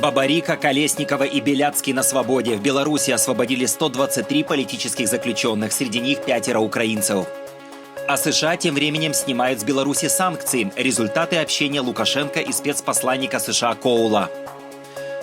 Бабарика, Колесникова и Беляцкий на свободе. В Беларуси освободили 123 политических заключенных, среди них 5 украинцев. А США тем временем снимают с Беларуси санкции. Результаты общения Лукашенко и спецпосланника США Коула.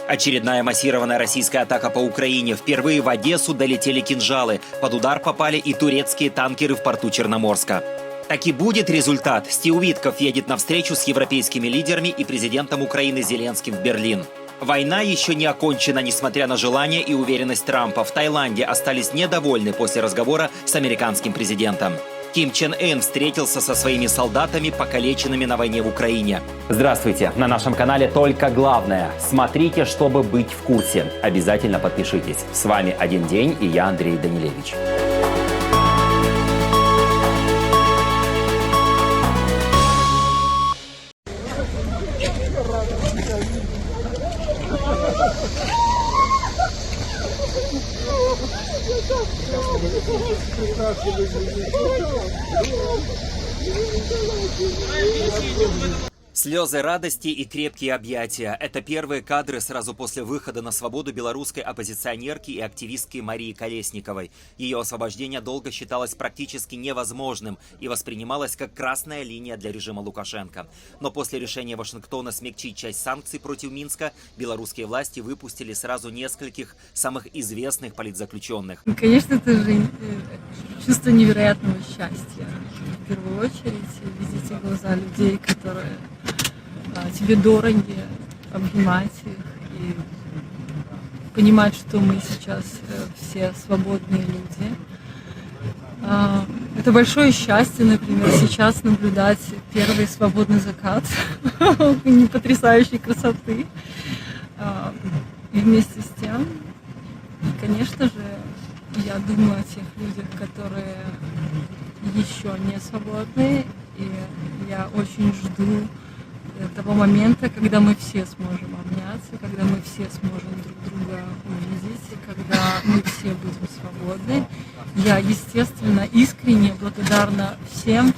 Очередная массированная российская атака по Украине. Впервые в Одессу долетели кинжалы. Под удар попали и турецкие танкеры в порту Черноморска. Так и будет результат. Стив Витков едет на встречу с европейскими лидерами и президентом Украины Зеленским в Берлин. Война еще не окончена, несмотря на желание и уверенность Трампа. В Таиланде остались недовольны после разговора с американским президентом. Ким Чен Ын встретился со своими солдатами, покалеченными на войне в Украине. Здравствуйте! На нашем канале только главное. Смотрите, чтобы быть в курсе. Обязательно подпишитесь. С вами «Один день» и я, Андрей Данилевич. Слезы радости и крепкие объятия – это первые кадры сразу после выхода на свободу белорусской оппозиционерки и активистки Марии Колесниковой. Ее освобождение долго считалось практически невозможным и воспринималось как красная линия для режима Лукашенко. Но после решения Вашингтона смягчить часть санкций против Минска, белорусские власти выпустили сразу нескольких самых известных политзаключенных. Конечно, это же чувство невероятного счастья. В первую очередь видите глаза людей, которые тебе дороги, обнимать их и понимать, что мы сейчас все свободные люди. Это большое счастье, например, сейчас наблюдать первый свободный закат потрясающей красоты. И вместе с тем, конечно же, я думаю о тех людях, которые еще не свободны, и я очень жду того момента, когда мы все сможем обняться, когда мы все сможем друг друга увидеть, когда мы все будем свободны. Я, естественно, искренне благодарна всем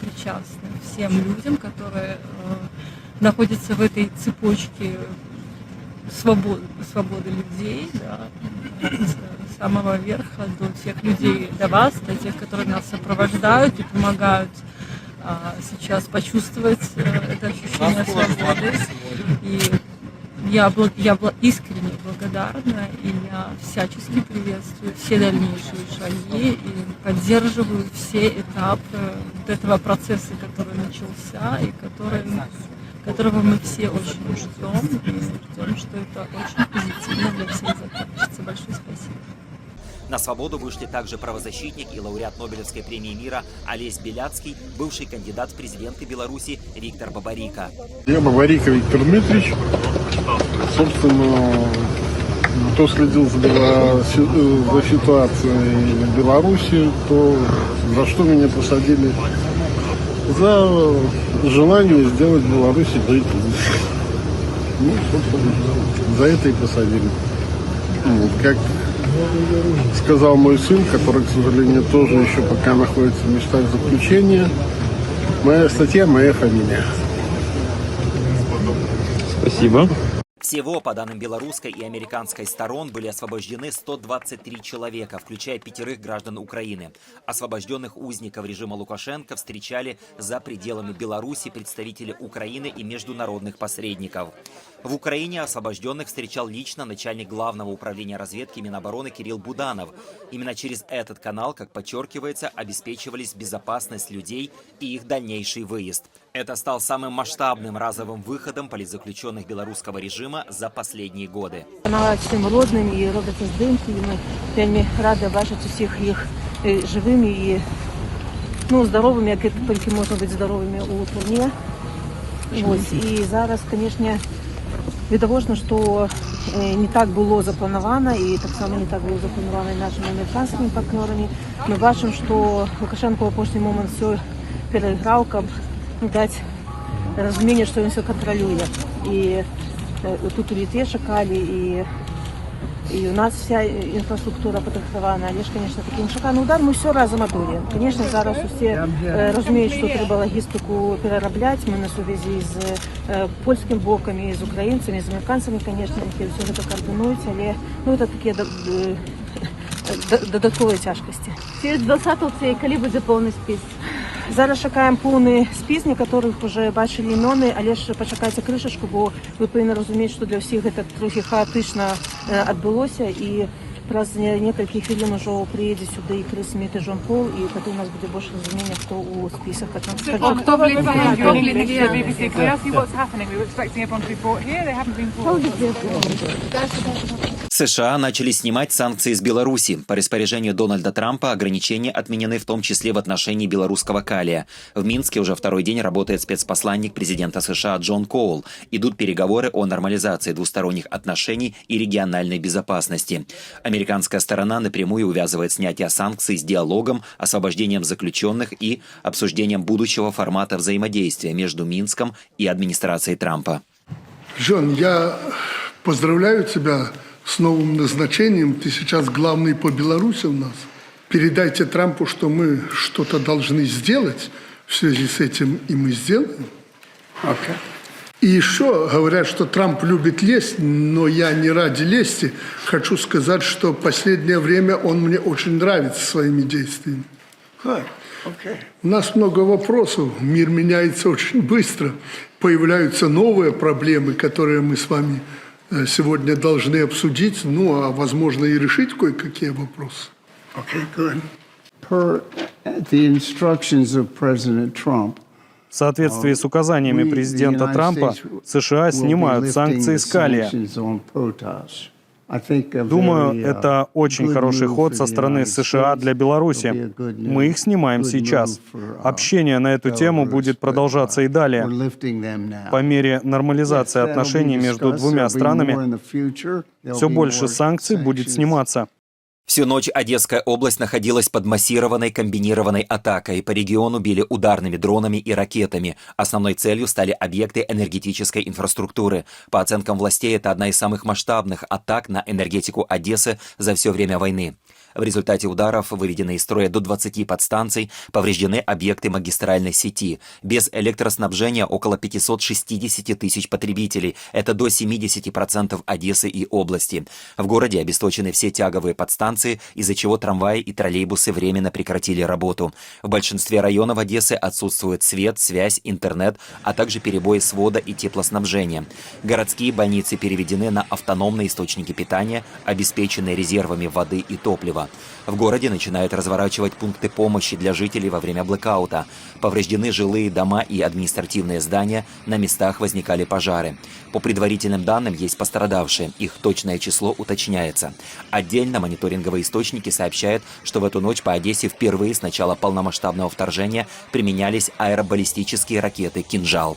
причастным, всем людям, которые находятся в этой цепочке свободы людей, да, с самого верха до тех людей, до вас, до тех, которые нас сопровождают и помогают сейчас почувствовать это ощущение свободы. И я искренне благодарна, и я всячески приветствую все дальнейшие шаги и поддерживаю все этапы вот этого процесса, который начался и которого мы все очень ждем, и ждем, что это очень позитивно для всех закончится. Большое спасибо. На свободу вышли также правозащитник и лауреат Нобелевской премии мира Олесь Беляцкий, бывший кандидат в президенты Беларуси Виктор Бабарика. Я Бабарика Виктор Дмитриевич. Собственно, кто следил за ситуацией в Беларуси, то за что меня посадили? За желание сделать Беларусь жить лучше. Ну, собственно, за это и посадили. Как сказал мой сын, который, к сожалению, тоже еще пока находится в местах заключения, моя статья, моя фамилия. Спасибо. Всего, по данным белорусской и американской сторон, были освобождены 123 человека, включая 5 граждан Украины. Освобожденных узников режима Лукашенко встречали за пределами Беларуси представители Украины и международных посредников. В Украине освобожденных встречал лично начальник Главного управления разведки Минобороны Кирилл Буданов. Именно через этот канал, как подчеркивается, обеспечивались безопасность людей и их дальнейший выезд. Это стал самым масштабным разовым выходом политзаключенных белорусского режима за последние годы. Всім родним і робляться здимки, і ми вельми раді бачити усіх їх живими і здоровими, як тільки можна бути здоровими у тюрмі. Ось, і зараз, звісно, відповідно, що не так було заплановано, і так само не так було заплановано і нашими американськими партнерами. Ми бачимо, що Лукашенко в останній момент все переіграв, щоб дати розуміння, що він все контролює. І тут і людей шукали, і и у нас вся інфраструктура підготовлена. Але ж, звісно, такий шикарний удар, ми все разом одоліємо. Звісно, зараз усі розуміють, що треба логістику переробляти. Ми на сувязі з польським боком, і з українцями, і з американцями, звісно, все це координується, але ну, це такі додаткові тяжкості. Через 20-го це коли буде повний спис? Зараз чекаємо повний спис, некоторих вже бачили імени, але ж почекайте кришечку, бо ви повинні розуміти, що для всіх це трохи хаотично відбулося, і раз несколько хвилин уже приїде сюди і Крис Сміт, і Джон Пол, і тоді у нас буде більше розуміння, хто у списах. США начали снимать санкции с Беларуси. По распоряжению Дональда Трампа ограничения отменены в том числе в отношении белорусского калия. В Минске уже второй день работает спецпосланник президента США Джон Коул. Идут переговоры о нормализации двусторонних отношений и региональной безопасности. Американская сторона напрямую увязывает снятие санкций с диалогом, освобождением заключенных и обсуждением будущего формата взаимодействия между Минском и администрацией Трампа. Джон, я поздравляю тебя с новым назначением. Ты сейчас главный по Беларуси у нас. Передайте Трампу, что мы что-то должны сделать в связи с этим, и мы сделаем. Okay. И еще говорят, что Трамп любит лесть, но я не ради лести. Хочу сказать, что в последнее время он мне очень нравится своими действиями. Good. Okay. У нас много вопросов, мир меняется очень быстро, появляются новые проблемы, которые мы с вами сегодня должны обсудить, ну, а возможно и решить кое-какие вопросы. Okay, good. Per the instructions of President Trump, В соответствии с указаниями президента Трампа, США снимают санкции с калия. Думаю, это очень хороший ход со стороны США для Беларуси. Мы их снимаем сейчас. Общение на эту тему будет продолжаться и далее. По мере нормализации отношений между двумя странами, все больше санкций будет сниматься. Всю ночь Одесская область находилась под массированной комбинированной атакой. По региону били ударными дронами и ракетами. Основной целью стали объекты энергетической инфраструктуры. По оценкам властей, это одна из самых масштабных атак на энергетику Одессы за все время войны. В результате ударов выведены из строя до 20 подстанций, повреждены объекты магистральной сети. Без электроснабжения около 560 тысяч потребителей. Это до 70% Одессы и области. В городе обесточены все тяговые подстанции, из-за чего трамваи и троллейбусы временно прекратили работу. В большинстве районов Одессы отсутствует свет, связь, интернет, а также перебои свода и теплоснабжения. Городские больницы переведены на автономные источники питания, обеспеченные резервами воды и топлива. В городе начинают разворачивать пункты помощи для жителей во время блэкаута. Повреждены жилые дома и административные здания, на местах возникали пожары. По предварительным данным, есть пострадавшие, их точное число уточняется. Отдельно мониторинговые источники сообщают, что в эту ночь по Одессе впервые с начала полномасштабного вторжения применялись аэробаллистические ракеты «Кинжал».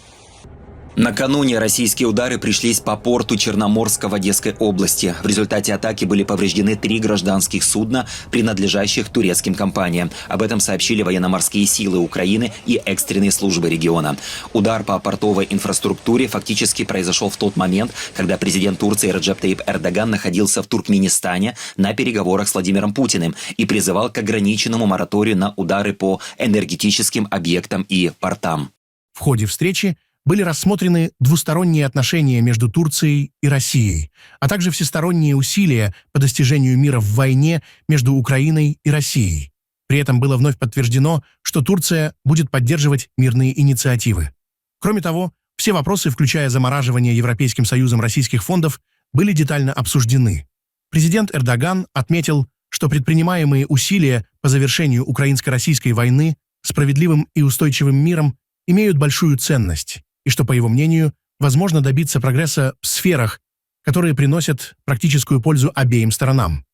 Накануне российские удары пришлись по порту Черноморска в Одесской области. В результате атаки были повреждены 3 гражданских судна, принадлежащих турецким компаниям. Об этом сообщили военно-морские силы Украины и экстренные службы региона. Удар по портовой инфраструктуре фактически произошел в тот момент, когда президент Турции Реджеп Тайип Эрдоган находился в Туркменистане на переговорах с Владимиром Путиным и призывал к ограниченному мораторию на удары по энергетическим объектам и портам. В ходе встречи были рассмотрены двусторонние отношения между Турцией и Россией, а также всесторонние усилия по достижению мира в войне между Украиной и Россией. При этом было вновь подтверждено, что Турция будет поддерживать мирные инициативы. Кроме того, все вопросы, включая замораживание Европейским Союзом российских фондов, были детально обсуждены. Президент Эрдоган отметил, что предпринимаемые усилия по завершению украинско-российской войны справедливым и устойчивым миром имеют большую ценность, и что, по его мнению, возможно добиться прогресса в сферах, которые приносят практическую пользу обеим сторонам.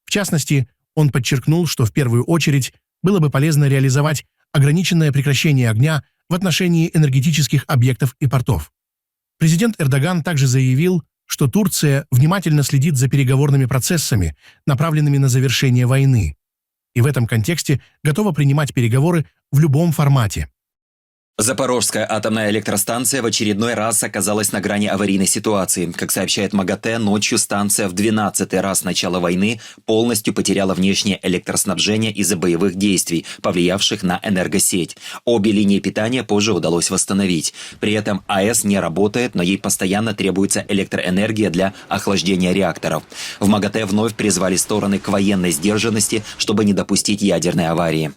В частности, он подчеркнул, что в первую очередь было бы полезно реализовать ограниченное прекращение огня в отношении энергетических объектов и портов. Президент Эрдоган также заявил, что Турция внимательно следит за переговорными процессами, направленными на завершение войны, и в этом контексте готова принимать переговоры в любом формате. Запорожская атомная электростанция в очередной раз оказалась на грани аварийной ситуации. Как сообщает МАГАТЭ, ночью станция в 12-й раз с начала войны полностью потеряла внешнее электроснабжение из-за боевых действий, повлиявших на энергосеть. Обе линии питания позже удалось восстановить. При этом АЭС не работает, но ей постоянно требуется электроэнергия для охлаждения реакторов. В МАГАТЭ вновь призвали стороны к военной сдержанности, чтобы не допустить ядерной аварии.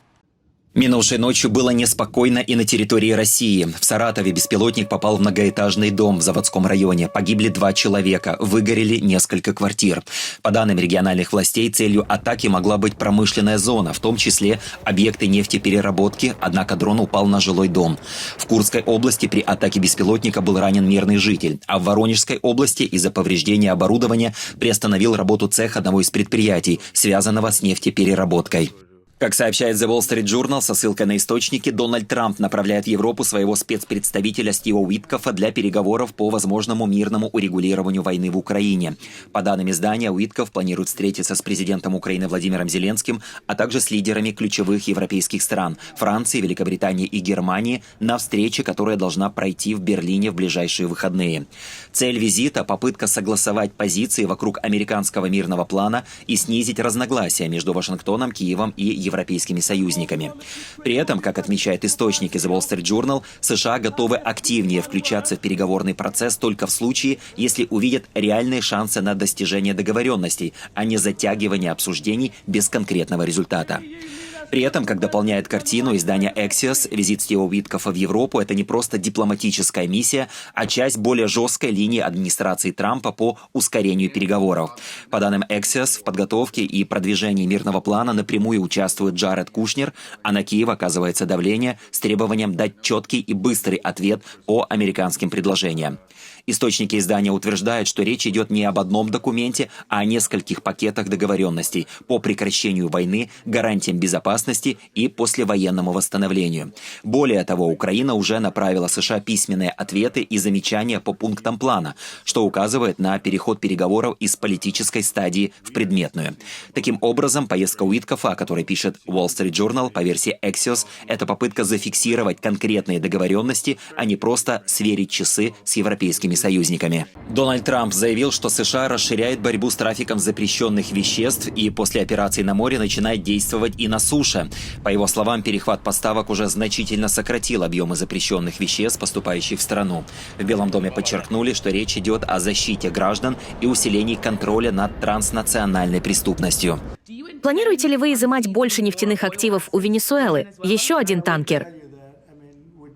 Минувшей ночью было неспокойно и на территории России. В Саратове беспилотник попал в многоэтажный дом в Заводском районе. Погибли 2 человека, выгорели несколько квартир. По данным региональных властей, целью атаки могла быть промышленная зона, в том числе объекты нефтепереработки, однако дрон упал на жилой дом. В Курской области при атаке беспилотника был ранен мирный житель, а в Воронежской области из-за повреждения оборудования приостановил работу цех одного из предприятий, связанного с нефтепереработкой. Как сообщает The Wall Street Journal со ссылкой на источники, Дональд Трамп направляет в Европу своего спецпредставителя Стива Уиткофа для переговоров по возможному мирному урегулированию войны в Украине. По данным издания, Уиткоф планирует встретиться с президентом Украины Владимиром Зеленским, а также с лидерами ключевых европейских стран – Франции, Великобритании и Германии на встрече, которая должна пройти в Берлине в ближайшие выходные. Цель визита – попытка согласовать позиции вокруг американского мирного плана и снизить разногласия между Вашингтоном, Киевом и европейскими союзниками. При этом, как отмечает источник из The Wall Street Journal, США готовы активнее включаться в переговорный процесс только в случае, если увидят реальные шансы на достижение договоренностей, а не затягивание обсуждений без конкретного результата. При этом, как дополняет картину издание Axios, визит Стива Уиткофа в Европу – это не просто дипломатическая миссия, а часть более жесткой линии администрации Трампа по ускорению переговоров. По данным Axios, в подготовке и продвижении мирного плана напрямую участвует Джаред Кушнер, а на Киев оказывается давление с требованием дать четкий и быстрый ответ по американским предложениям. Источники издания утверждают, что речь идет не об одном документе, а о нескольких пакетах договоренностей по прекращению войны, гарантиям безопасности и послевоенному восстановлению. Более того, Украина уже направила США письменные ответы и замечания по пунктам плана, что указывает на переход переговоров из политической стадии в предметную. Таким образом, поездка Уиткофа, о которой пишет Wall Street Journal по версии Axios, это попытка зафиксировать конкретные договоренности, а не просто сверить часы с европейскими союзниками. Дональд Трамп заявил, что США расширяет борьбу с трафиком запрещенных веществ и после операции на море начинает действовать и на суше. По его словам, перехват поставок уже значительно сократил объемы запрещенных веществ, поступающих в страну. В Белом доме подчеркнули, что речь идет о защите граждан и усилении контроля над транснациональной преступностью. Планируете ли вы изымать больше нефтяных активов у Венесуэлы? Еще один танкер.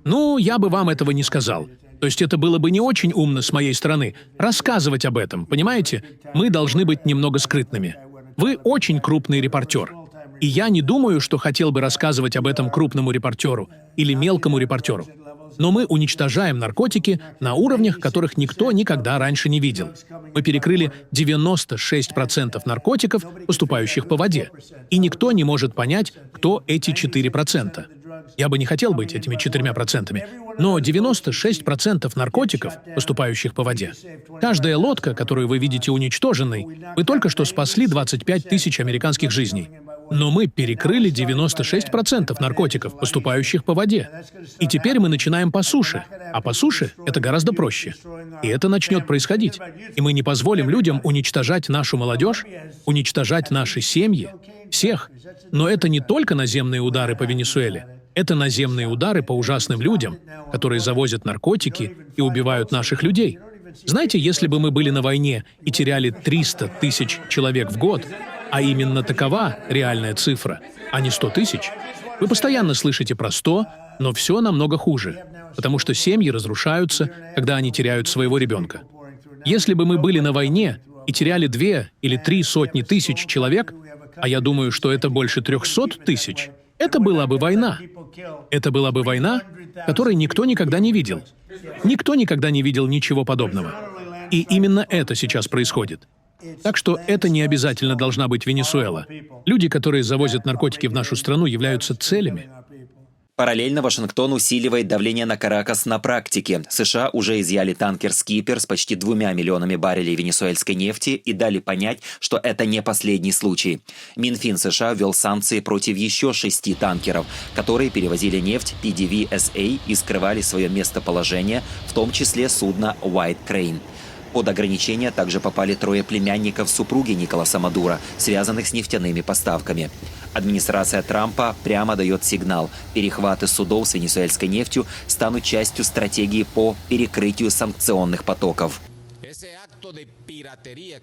Ну, я бы вам этого не сказал. То есть это было бы не очень умно с моей стороны рассказывать об этом, понимаете? Мы должны быть немного скрытными. Вы очень крупный репортер. И я не думаю, что хотел бы рассказывать об этом крупному репортеру или мелкому репортеру. Но мы уничтожаем наркотики на уровнях, которых никто никогда раньше не видел. Мы перекрыли 96% наркотиков, поступающих по воде. И никто не может понять, кто эти 4%. Я бы не хотел быть этими 4%, но 96% наркотиков, поступающих по воде. Каждая лодка, которую вы видите уничтоженной, вы только что спасли 25 тысяч американских жизней. Но мы перекрыли 96% наркотиков, поступающих по воде. И теперь мы начинаем по суше. А по суше это гораздо проще. И это начнет происходить. И мы не позволим людям уничтожать нашу молодежь, уничтожать наши семьи, всех. Но это не только наземные удары по Венесуэле. Это наземные удары по ужасным людям, которые завозят наркотики и убивают наших людей. Знаете, если бы мы были на войне и теряли 300 тысяч человек в год, а именно такова реальная цифра, а не 100 тысяч, вы постоянно слышите про 100, но все намного хуже, потому что семьи разрушаются, когда они теряют своего ребенка. Если бы мы были на войне и теряли 2 или 3 сотни тысяч человек, а я думаю, что это больше 300 тысяч, это была бы война. Это была бы война, которой никто никогда не видел. Никто никогда не видел ничего подобного. И именно это сейчас происходит. Так что это не обязательно должна быть Венесуэла. Люди, которые завозят наркотики в нашу страну, являются целями. Параллельно Вашингтон усиливает давление на Каракас на практике. США уже изъяли танкер «Скипер» с почти 2 миллионами баррелей венесуэльской нефти и дали понять, что это не последний случай. Минфин США ввел санкции против еще 6 танкеров, которые перевозили нефть PDVSA и скрывали свое местоположение, в том числе судно «White Crane». Под ограничения также попали 3 племянников супруги Николаса Мадуро, связанных с нефтяными поставками. Администрация Трампа прямо дает сигнал: перехваты судов с венесуэльской нефтью станут частью стратегии по перекрытию санкционных потоков.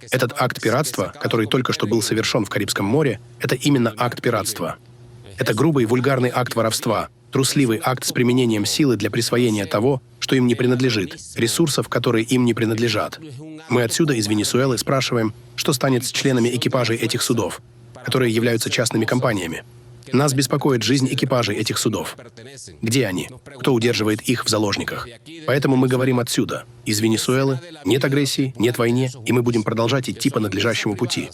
Этот акт пиратства, который только что был совершен в Карибском море, это именно акт пиратства. Это грубый и вульгарный акт воровства, трусливый акт с применением силы для присвоения того, что им не принадлежит, ресурсов, которые им не принадлежат. Мы отсюда, из Венесуэлы, спрашиваем, что станет с членами экипажей этих судов, которые являются частными компаниями. Нас беспокоит жизнь экипажей этих судов. Где они? Кто удерживает их в заложниках? Поэтому мы говорим отсюда, из Венесуэлы: нет агрессии, нет войне, и мы будем продолжать идти по надлежащему пути.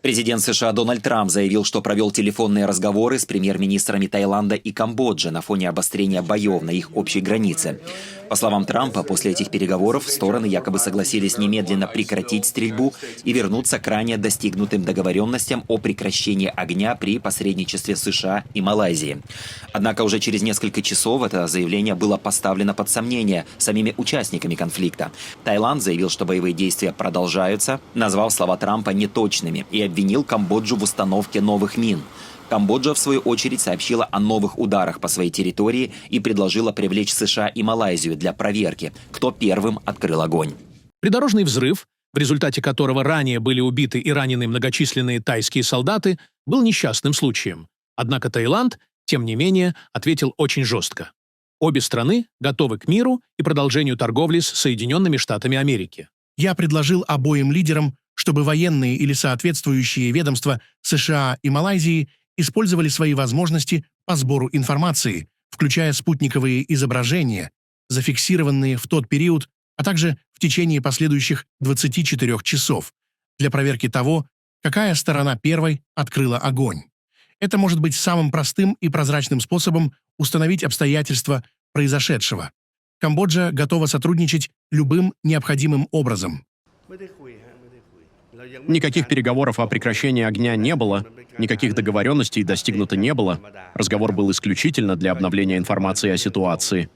Президент США Дональд Трамп заявил, что провел телефонные разговоры с премьер-министрами Таиланда и Камбоджи на фоне обострения боев на их общей границе. По словам Трампа, после этих переговоров стороны якобы согласились немедленно прекратить стрельбу и вернуться к ранее достигнутым договоренностям о прекращении огня при посредничестве США и Малайзии. Однако уже через несколько часов это заявление было поставлено под сомнение самими участниками конфликта. Таиланд заявил, что боевые действия продолжаются, назвал слова Трампа неточными и обвинил Камбоджу в установке новых мин. Камбоджа, в свою очередь, сообщила о новых ударах по своей территории и предложила привлечь США и Малайзию для проверки, кто первым открыл огонь. Придорожный взрыв, в результате которого ранее были убиты и ранены многочисленные тайские солдаты, был несчастным случаем. Однако Таиланд, тем не менее, ответил очень жестко. Обе страны готовы к миру и продолжению торговли с Соединенными Штатами Америки. Я предложил обоим лидерам, чтобы военные или соответствующие ведомства США и Малайзии использовали свои возможности по сбору информации, включая спутниковые изображения, зафиксированные в тот период, а также в течение последующих 24 часов, для проверки того, какая сторона первой открыла огонь. Это может быть самым простым и прозрачным способом установить обстоятельства произошедшего. Камбоджа готова сотрудничать любым необходимым образом. Никаких переговоров о прекращении огня не было, никаких договоренностей достигнуто не было. Разговор был исключительно для обновления информации о ситуации.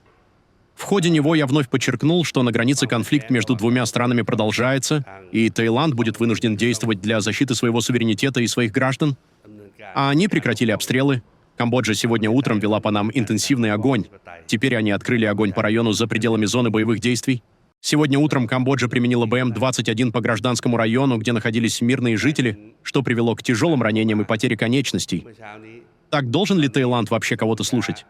В ходе него я вновь подчеркнул, что на границе конфликт между двумя странами продолжается, и Таиланд будет вынужден действовать для защиты своего суверенитета и своих граждан. А они прекратили обстрелы. Камбоджа сегодня утром вела по нам интенсивный огонь. Теперь они открыли огонь по району за пределами зоны боевых действий. Сегодня утром Камбоджа применила БМ-21 по гражданскому району, где находились мирные жители, что привело к тяжелым ранениям и потере конечностей. Так должен ли Таиланд вообще кого-то слушать?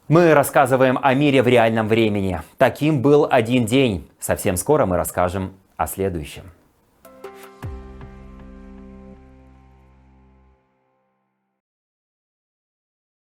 Мы рассказываем о мире в реальном времени. Таким был один день. Совсем скоро мы расскажем о следующем.